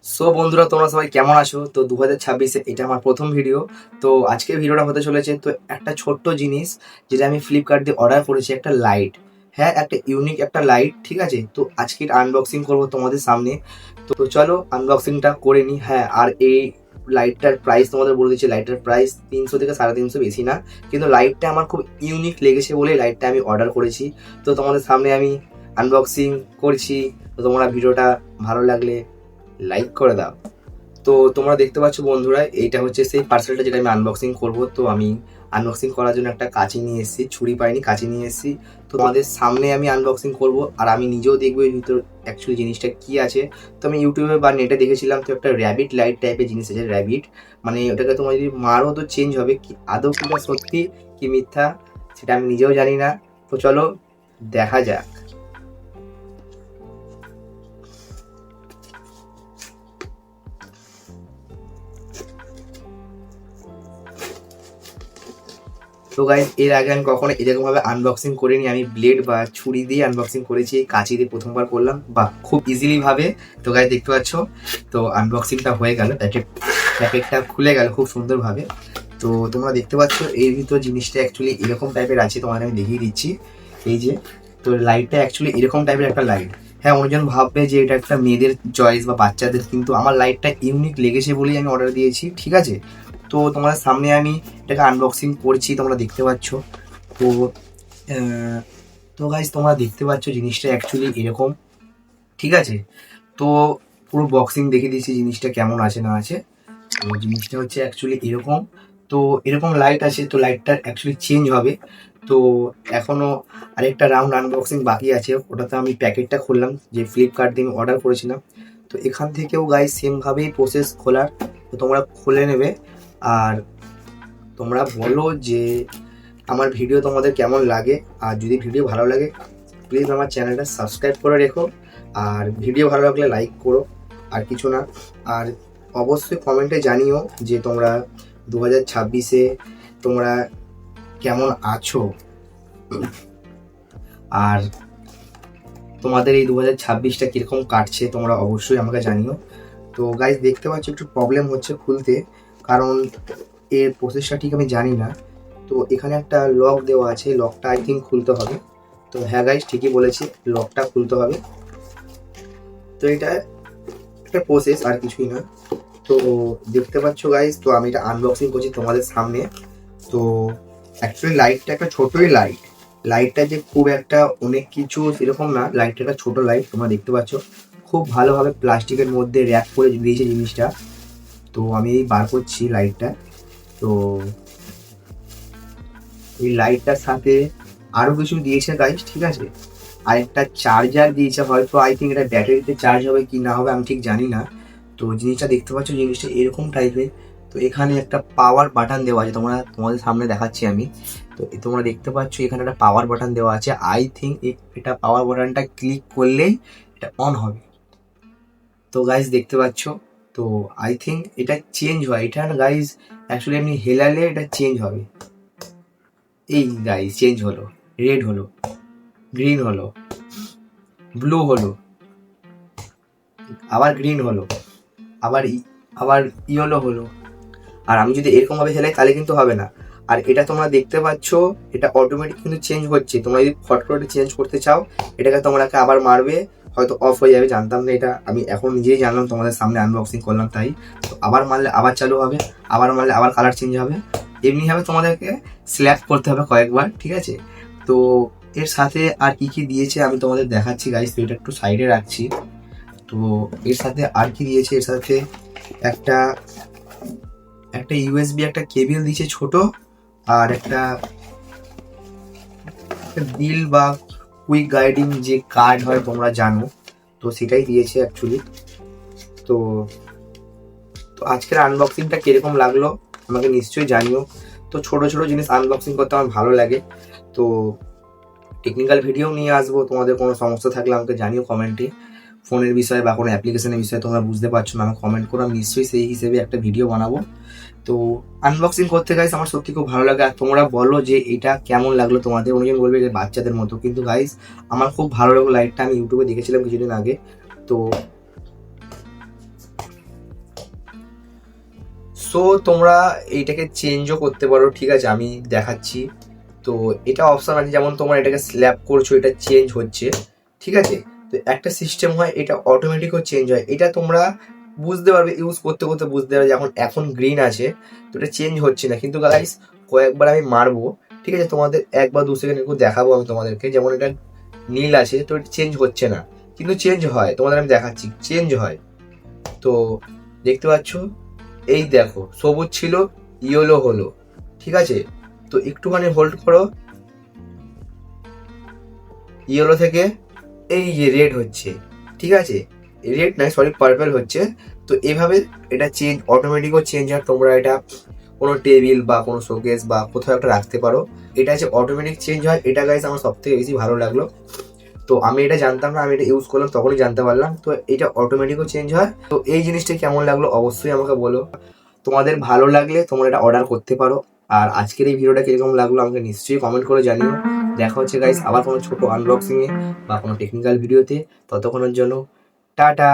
So বন্ধুরা, তোমরা সবাই কেমন আছো? তো 2026-এ এটা আমার প্রথম ভিডিও। তো আজকে ভিডিওটা হতে চলেছে তো একটা ছোট্ট জিনিস যেটা আমি ফ্লিপকার্ট দিয়ে অর্ডার করেছি, একটা লাইট। হ্যাঁ, একটা ইউনিক একটা লাইট, ঠিক আছে। তো আজকে আনবক্সিং করব তোমাদের সামনে। তো চলো আনবক্সিংটা করে নিই। হ্যাঁ, আর এই লাইটটার প্রাইস তোমাদের বলে দিচ্ছি। লাইটটার প্রাইস 300 থেকে 350, বেশি না। কিন্তু লাইটটা আমার খুব ইউনিক লেগেছে বলে লাইটটা আমি অর্ডার করেছি। তো তোমাদের সামনে আমি আনবক্সিং করছি। তো তোমরা ভিডিওটা ভালো লাগলে লাইক করে দাও। তো তোমরা দেখতে পাচ্ছ বন্ধুরা, এইটা হচ্ছে সেই পার্সেলটা যেটা আমি আনবক্সিং করব। তো আমি আনবক্সিং করার জন্য একটা কাঁচি নিয়ে এসেছি, ছুরি পাইনি, কাঁচি নিয়ে এসেছি। তো তোমাদের সামনে আমি আনবক্সিং করব, আর আমি নিজেও দেখবো এর ভিতর অ্যাকচুয়ালি জিনিসটা কি আছে। তো আমি ইউটিউবে বা নেটে দেখেছিলাম, তো একটা র্যাবিট লাইট টাইপের জিনিস আছে। র্যাবিট মানে ওটাকে তোমার যদি মারো তো চেঞ্জ হবে। কি আদৌ কিটা সত্যি কি মিথ্যা সেটা আমি নিজেও জানি না। তো চলো দেখা যাক। তো গাইজ, এর আগে আমি কখনো এরকম ভাবে আনবক্সিং করিনি। আমি ব্লেড বা ছুরি দিয়ে আনবক্সিং করেছি, কাঁচি দিয়ে প্রথমবার করলাম, বা খুব ইজিলি ভাবে। তো গাইজ দেখতে পাচ্ছ, তো আনবক্সিংটা হয়ে গেল, প্যাকেটটা খুলে গেল খুব সুন্দরভাবে। তো তোমরা দেখতে পাচ্ছ এর ভিতর জিনিসটা অ্যাকচুয়ালি এরকম টাইপের আছে, তোমাদের আমি দেখিয়ে দিচ্ছি। এই যে, তো লাইটটা অ্যাকচুয়ালি এরকম টাইপের একটা লাইট। হ্যাঁ, অনেকজন ভাববে যে এটা একটা মেয়েদের চয়েস বা বাচ্চাদের, কিন্তু আমার লাইটটা ইউনিক লেগেছে বলেই আমি অর্ডার দিয়েছি, ঠিক আছে। তো তোমাদের সামনে আমি এটাকে আনবক্সিং করছি, তোমরা দেখতে পাচ্ছ। তো তো গাইজ তোমরা দেখতে পাচ্ছ জিনিসটা অ্যাকচুয়ালি এরকম, ঠিক আছে। তো পুরো বক্সিং দেখে দিয়েছি জিনিসটা কেমন আছে না আছে। তো জিনিসটা হচ্ছে অ্যাকচুয়ালি এরকম। তো এরকম লাইট আছে, তো লাইটটা অ্যাকচুয়ালি চেঞ্জ হবে। তো এখনো আরেকটা রাউন্ড আনবক্সিং বাকি আছে, ওটাতে আমি প্যাকেটটা খুললাম যে ফ্লিপকার্ট দিয়ে আমি অর্ডার করেছিলাম। তো এখান থেকেও গাইজ সেমভাবেই প্রসেস খোলার। তো তোমরা খুলে নেবে, আর তোমরা বলো যে আমার ভিডিও তোমাদের কেমন লাগে। আর যদি ভিডিও ভালো লাগে প্লিজ আমার চ্যানেলটা সাবস্ক্রাইব করে রেখো, আর ভিডিও ভালো লাগলে লাইক করো, আর কিছু না। আর অবশ্যই কমেন্টে জানিও যে তোমরা 2026-এ তোমরা কেমন আছো, আর তোমাদের এই 2026টা কীরকম কাটছে তোমরা অবশ্যই আমাকে জানিও। তো গাইজ দেখতে পাচ্ছি একটু প্রবলেম হচ্ছে খুলতে, কারণ এর প্রসেসটা ঠিক আমি জানি না। তো এখানে একটা লক দেওয়া আছে, লকটা আই থিঙ্ক খুলতে হবে। তো হ্যাঁ গাইজ, ঠিকই বলেছি, লকটা খুলতে হবে। তো এটা একটা প্রসেস, আর কিছুই না। তো দেখতে পাচ্ছ গাইজ, তো আমি এটা আনবক্সিং করছি তোমাদের সামনে। তো অ্যাকচুয়ালি লাইটটা একটা ছোটই লাইট। লাইটটা যে খুব একটা অনেক কিছু এরকম না, লাইটটা একটা ছোট লাইট। তোমরা দেখতে পাচ্ছ খুব ভালোভাবে প্লাস্টিকের মধ্যে র্যাপ করে দিয়েছে জিনিসটা। তো আমি এই বার করছি লাইটটা। তো এই লাইটটার সাথে আরো কিছু দিয়েছে গাইজ, ঠিক আছে। আর একটা চার্জার দিয়েছে, হয়তো আই থিঙ্ক এটা ব্যাটারিতে চার্জ হবে কি না হবে আমি ঠিক জানি না। তো জিনিসটা দেখতে পাচ্ছ, জিনিসটা এরকম টাইপের। তো এখানে একটা পাওয়ার বাটন দেওয়া আছে, তোমাদের সামনে দেখাচ্ছি আমি। তো তোমরা দেখতে পাচ্ছ এখানে একটা পাওয়ার বাটন দেওয়া আছে। আই থিঙ্ক এটা পাওয়ার বাটনটা ক্লিক করলেই এটা অন হবে। তো গাইজ দেখতে পাচ্ছ, তো আই থিঙ্ক এটা চেঞ্জ হয়। এটা গাইজ অ্যাকচুয়ালি এমনি হেলালে এটা চেঞ্জ হবে। এই গাইজ চেঞ্জ হলো, রেড হলো, গ্রিন হলো, ব্লু হলো, আবার গ্রিন হলো, আবার আবার ইয়েলো হলো। আর আমি যদি এরকম ভাবে হেলাই তাহলে কিন্তু হবে না। আর এটা তোমরা দেখতে পাচ্ছ, এটা অটোমেটিক কিন্তু চেঞ্জ হচ্ছে। তোমরা যদি ফট করে চেঞ্জ করতে চাও, এটাকে তোমরাকে আবার মারবে, হয়তো অফ হয়ে যাবে। জানতাম না এটা, আমি এখন নিজেই জানলাম, তোমাদের সামনে আনবক্সিং করলাম তাই। তো আবার মারলে আবার চালু হবে, আবার মারলে আবার কালার চেঞ্জ হবে। এমনিভাবে তোমাদেরকে স্ল্যাপ করতে হবে কয়েকবার, ঠিক আছে। তো এর সাথে আর কি কি দিয়েছে আমি তোমাদের দেখাচ্ছি গাইস। তো এটা একটু সাইডে রাখছি। তো এর সাথে আর কি দিয়েছে, এর সাথে একটা একটা ইউএসবি একটা কেবল দিয়েছে ছোট, আর একটা বিল বা কুইক গাইডিং যে কার্ড হয় তোমরা জানো, তো সেটাই দিয়েছে অ্যাকচুয়ালি। তো তো আজকের আনবক্সিংটা কিরকম লাগলো আমাকে নিশ্চয়ই জানিও। তো ছোট ছোট জিনিস আনবক্সিং করতে আমার ভালো লাগে। তো টেকনিক্যাল ভিডিও নিয়ে আসবো, তোমাদের কোনো সমস্যা থাকলে আমাকে জানিও কমেন্টে। ফোনের বিষয়ে বা কোনো অ্যাপ্লিকেশনের বিষয়ে তোমরা বুঝতে পারছো না, আমাকে কমেন্ট করো, আমি নিশ্চয়ই সেই হিসেবে একটা ভিডিও বানাবো। তো আনবক্সিং করতে গাইস আমার সত্যি খুব ভালো লাগে। আর তোমরা বলো যে এটা কেমন লাগলো তোমাদের। অনেকজন বলবে যে বাচ্চাদের মতো, কিন্তু গাইস আমার খুব ভালো লাগলো লাইটটা। আমি ইউটিউবে দেখেছিলাম কিছুদিন আগে। তো সো তোমরা এইটাকে চেঞ্জও করতে পারো, ঠিক আছে, আমি দেখাচ্ছি। তো এটা অপশন আছে, যেমন তোমরা এটাকে স্ল্যাপ করছো, এটা চেঞ্জ হচ্ছে, ঠিক আছে। তো একটা সিস্টেম হয় এটা অটোমেটিকও চেঞ্জ হয়, এটা তোমরা বুঝতে পারবে, ইউজ করতে করতে বুঝতে পারবে। এখন গ্রিন আছে, তো এটা চেঞ্জ হচ্ছে না, কিন্তু গাইস কয়েকবার আমি মারবো, ঠিক আছে, তোমাদের 1 বা 2 সেকেন্ড একটু দেখাবো আমি তোমাদেরকে। যেমন এটা নীল আছে, তো এটা চেঞ্জ হচ্ছে না, কিন্তু চেঞ্জ হয়, তোমাদের আমি দেখাচ্ছি, চেঞ্জ হয়। তো দেখতে পাচ্ছ, এই দেখো সবুজ ছিল, ইয়েলো হলো, ঠিক আছে। তো একটুখানি হোল্ড করো, ইয়েলো থেকে এই যে রেড হচ্ছে, ঠিক আছে, রেড নয় সরি পার্পল হচ্ছে। তো এভাবে এটা চেঞ্জ, অটোমেটিকও চেঞ্জ হয়। তোমরা এটা কোনো টেবিল বা কোনো শোকেস বা কোথাও একটা রাখতে পারো, এটা হচ্ছে অটোমেটিক চেঞ্জ হয়। এটা গাইস আমার সব থেকে বেশি ভালো লাগলো। তো আমি এটা জানতাম না, আমি এটা ইউজ করলাম তখনই জানতে পারলাম। তো এটা অটোমেটিকও চেঞ্জ হয়। তো এই জিনিসটা কেমন লাগলো অবশ্যই আমাকে বলো। তোমাদের ভালো লাগলে তোমরা এটা অর্ডার করতে পারো। আর আজকের এই ভিডিওটা কিরকম লাগলো আমাকে নিশ্চয়ই কমেন্ট করে জানিও। দেখা হচ্ছে গাইস আবার কোনো ছোট আনবক্সিং এ বা কোনো টেকনিক্যাল ভিডিওতে। ততক্ষণের জন্য টাটা।